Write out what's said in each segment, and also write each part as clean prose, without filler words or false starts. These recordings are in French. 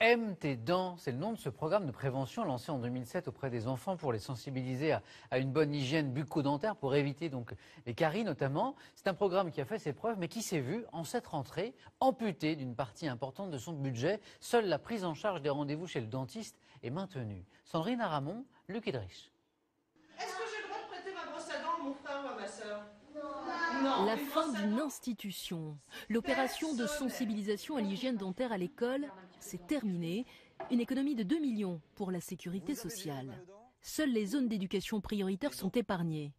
Aime tes dents, c'est le nom de ce programme de prévention lancé en 2007 auprès des enfants pour les sensibiliser à une bonne hygiène bucco-dentaire pour éviter donc les caries notamment. C'est un programme qui a fait ses preuves mais qui s'est vu en cette rentrée amputé d'une partie importante de son budget. Seule la prise en charge des rendez-vous chez le dentiste est maintenue. Sandrine Aramon, Luc Idrich. Est-ce que j'ai le droit de prêter ma brosse à dents à mon frère ou à ma soeur? La fin d'une institution. L'opération de sensibilisation à l'hygiène dentaire à l'école, c'est terminé. Une économie de 2 millions pour la sécurité sociale. Seules les zones d'éducation prioritaire sont épargnées.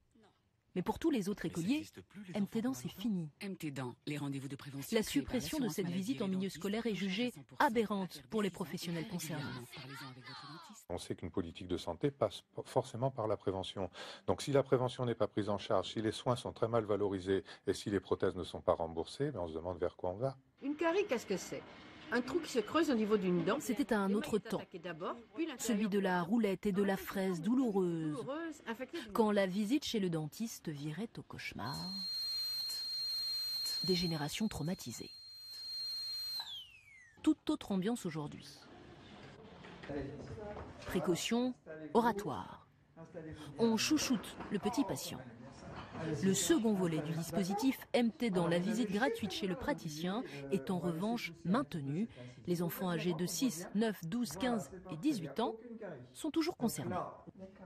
Mais pour tous les autres écoliers, Aime tes dents, c'est fini. Aime tes dents, les rendez-vous de prévention. La suppression de cette visite en milieu scolaire est jugée aberrante pour les professionnels concernés. On sait qu'une politique de santé passe forcément par la prévention. Donc si la prévention n'est pas prise en charge, si les soins sont très mal valorisés et si les prothèses ne sont pas remboursées, on se demande vers quoi on va. Une carie, qu'est-ce que c'est? Un trou qui se creuse au niveau d'une dent. C'était un autre temps, celui de la roulette et de la fraise douloureuse, quand la visite chez le dentiste virait au cauchemar. Des générations traumatisées. Toute autre ambiance aujourd'hui. Précaution, oratoire. On chouchoute le petit patient. Le second volet du dispositif Aime tes dents, la visite gratuite chez le praticien, est en revanche maintenu. Les enfants âgés de 6, 9, 12, 15 et 18 ans sont toujours concernés.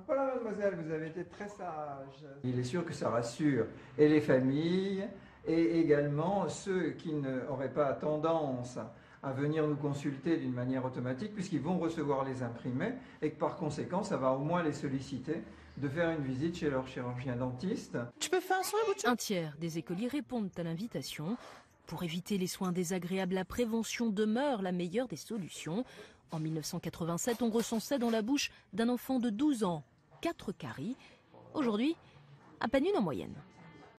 Voilà mademoiselle, vous avez été très sage. Il est sûr que ça rassure et les familles et également ceux qui n'auraient pas tendance à venir nous consulter d'une manière automatique puisqu'ils vont recevoir les imprimés et que par conséquent ça va au moins les solliciter de faire une visite chez leur chirurgien dentiste. Tu peux faire un soin, Un tiers des écoliers répondent à l'invitation. Pour éviter les soins désagréables, la prévention demeure la meilleure des solutions. En 1987, on recensait dans la bouche d'un enfant de 12 ans 4 caries. Aujourd'hui, à peine une en moyenne.